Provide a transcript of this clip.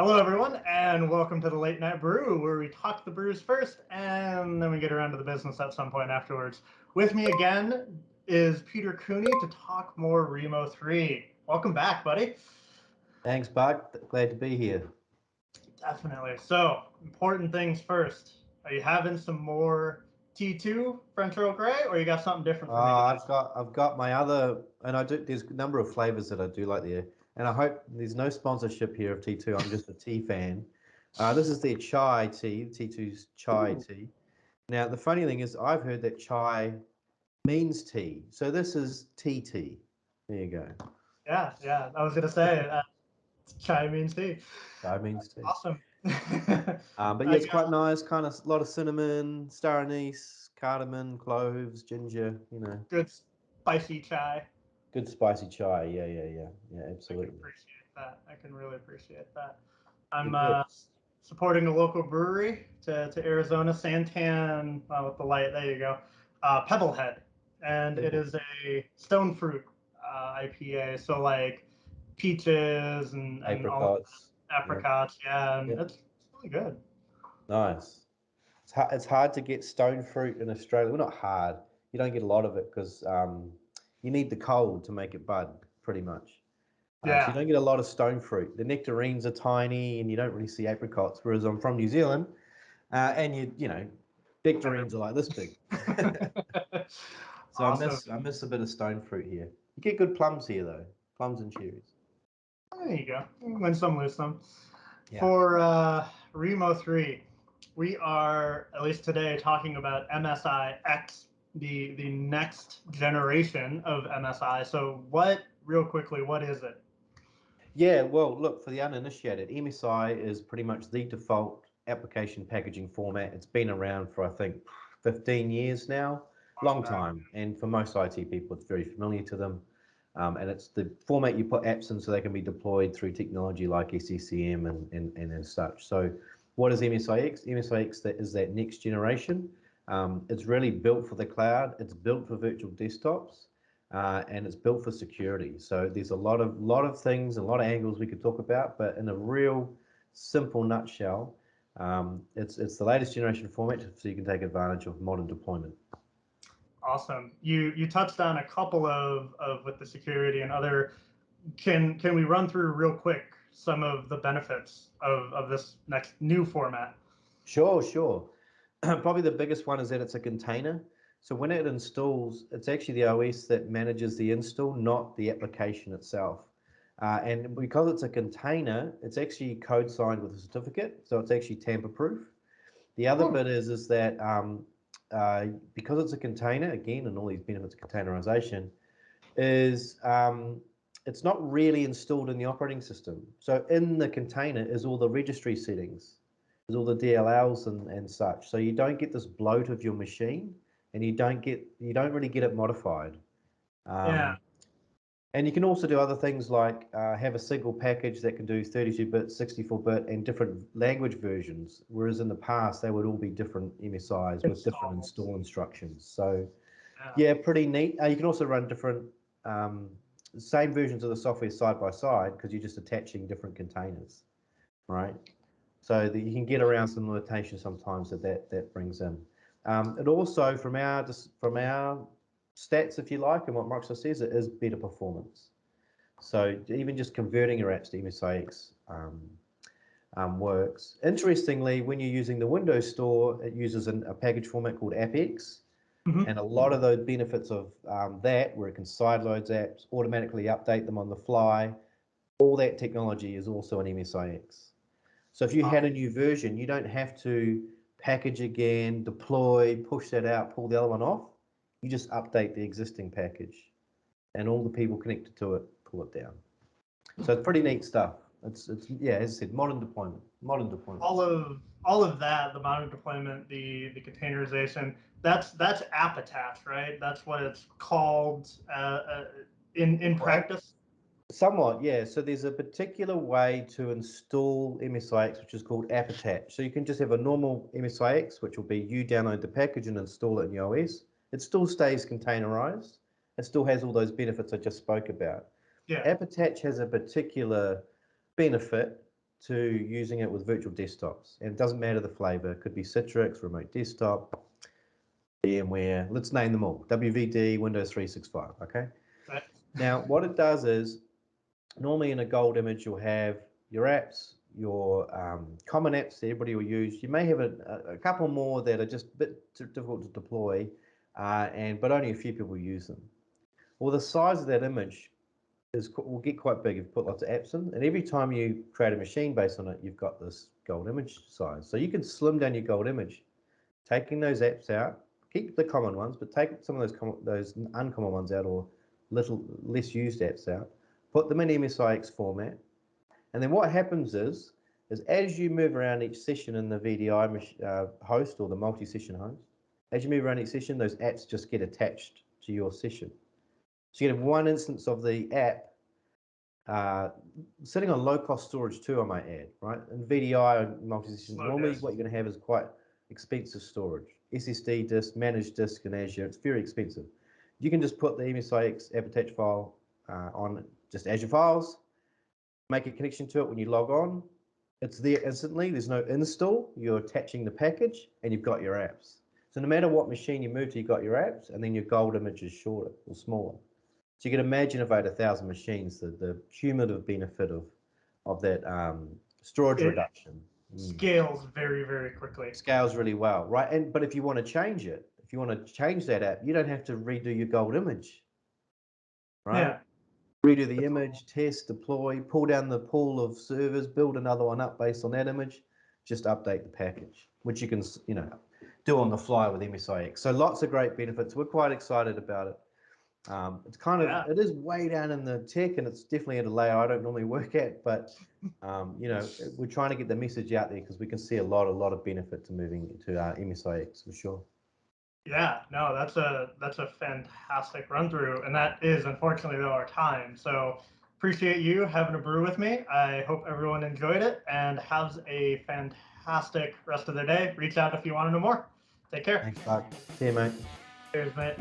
Hello, everyone, and welcome to the Late Night Brew, where we talk the brews first, and then we get around to the business at some point afterwards. With me again is Peter Cooney to talk more Remo 3. Welcome back, buddy. Thanks, Buck. Glad to be here. Definitely. So, important things first. Are you having some more T2 French Earl Grey, or you got something different for me today? I've got my other, and I do. There's a number of flavors that I do like there, and I hope there's no sponsorship here of T2. I'm just a tea fan. This is their chai tea, T2's chai Ooh. tea. Now, the funny thing is, I've heard that chai means tea, so this is tea. There you go. Yeah. I was going to say, chai means tea. Chai means tea. Awesome. But yeah, I it's quite nice. Kind of a lot of cinnamon, star anise, cardamom, cloves, ginger. good spicy chai. Good spicy chai. Yeah. I can Absolutely. appreciate that. I can really appreciate that. They're I'm good. supporting a local brewery to Arizona, Santan, with the light. There you go. Pebblehead, and it Pebble. is a stone fruit IPA. So like peaches and all Apricots. Yeah. apricots. Yeah, and Yep. it's really good. Nice. It's hard to get stone fruit in Australia. Well, not hard. You don't get a lot of it because you need the cold to make it bud, pretty much. So you Yeah. don't get a lot of stone fruit. The nectarines are tiny, and you don't really see apricots. Whereas I'm from New Zealand, and nectarines are like this big. So I Awesome. miss I miss a bit of stone fruit here. You get good plums here though, plums and cherries. There you go. Win some, lose some. Yeah. For Remo 3, we are, at least today, talking about MSI X, the next generation of MSI. So, real quickly, what is it? Yeah, well, look, for the uninitiated, MSI is pretty much the default application packaging format. It's been around for, I think, 15 years now, Long long time. time. And for most IT people, it's very familiar to them. And it's the format you put apps in so they can be deployed through technology like SCCM and as such. So what is MSIX? MSIX that is that next generation. It's really built for the cloud. It's built for virtual desktops and it's built for security. So there's a lot of things, a lot of angles we could talk about, but in a real simple nutshell, it's the latest generation format, so you can take advantage of modern deployment. Awesome. You touched on a couple of with the security and other. Can we run through real quick some of the benefits of this next new format? Sure. Probably the biggest one is that it's a container. So when it installs, it's actually the OS that manages the install, not the application itself. And because it's a container, it's actually code signed with a certificate, so it's actually tamper proof. The other Hmm. bit is that because it's a container, again, and all these benefits of containerization, is it's not really installed in the operating system. So in the container is all the registry settings, there's all the DLLs and such. So you don't get this bloat of your machine, and you don't really get it modified. Yeah. Um, and you can also do other things like have a single package that can do 32-bit, 64-bit, and different language versions, whereas in the past they would all be different MSIs with different Installs. install instructions. So Yeah. yeah, pretty neat. You can also run different, um, same versions of the software side by side because you're just attaching different containers, right? So that you can get around some limitations sometimes that brings in. It also, from our stats, if you like, and what Microsoft says, it is better performance. So even just converting your apps to MSIX works. Interestingly, when you're using the Windows Store, it uses a package format called AppX. Hmm. And a lot of those benefits of that, where it can sideload apps, automatically update them on the fly, all that technology is also in MSIX. So if you had a new version, you don't have to package again, deploy, push that out, pull the other one off. You just update the existing package, and all the people connected to it pull it down. So it's pretty neat stuff. It's yeah, as I said, modern deployment, modern deployment. All of that, the modern deployment, the containerization, that's app attach, right? That's what it's called in Correct. practice. Somewhat, yeah. So there's a particular way to install MSIX, which is called app attach. So you can just have a normal MSIX, which will be you download the package and install it in your OS. It still stays containerized. It still has all those benefits I just spoke about. Yeah. App attach has a particular benefit, to using it with virtual desktops. And it doesn't matter the flavor. It could be Citrix, Remote Desktop, VMware, let's name them all. WVD, Windows 365, okay? Right. Now, what it does is, normally in a gold image, you'll have your apps, your common apps that everybody will use. You may have a couple more that are just a bit too difficult to deploy, but only a few people use them. Well, the size of that image will get quite big if you put lots of apps in, and every time you create a machine based on it, you've got this gold image size. So you can slim down your gold image, taking those apps out, keep the common ones, but take some of those uncommon ones out, or less used apps out, put them in MSIX format, and then what happens is as you move around each session in the VDI host or the multi-session host, as you move around each session, those apps just get attached to your session. So you have one instance of the app sitting on low-cost storage too, I might add, right? In VDI multi-session, normally what you're going to have is quite expensive storage. SSD disk, managed disk in Azure, it's very expensive. You can just put the MSIX app attach file on just Azure Files, make a connection to it when you log on. It's there instantly. There's no install. You're attaching the package, and you've got your apps. So no matter what machine you move to, you've got your apps, and then your gold image is shorter or smaller. So you can imagine if I had 1,000 machines, the cumulative benefit of that storage reduction. Scales very, very quickly. Scales really well, right? But if you want to change it, if you want to change that app, you don't have to redo your gold image, right? Yeah. Redo the image, test, deploy, pull down the pool of servers, build another one up based on that image, just update the package, which you can, do on the fly with MSIX. So lots of great benefits. We're quite excited about it. It's kind of, it is way down in the tech, and it's definitely at a layer I don't normally work at, but we're trying to get the message out there because we can see a lot of benefit to moving to MSIX for sure. Yeah, no, that's a fantastic run through, and that is unfortunately though our time. So appreciate you having a brew with me. I hope everyone enjoyed it and has a fantastic rest of their day. Reach out if you want to know more. Take care. Thanks, Buck. See you, mate. Cheers, mate.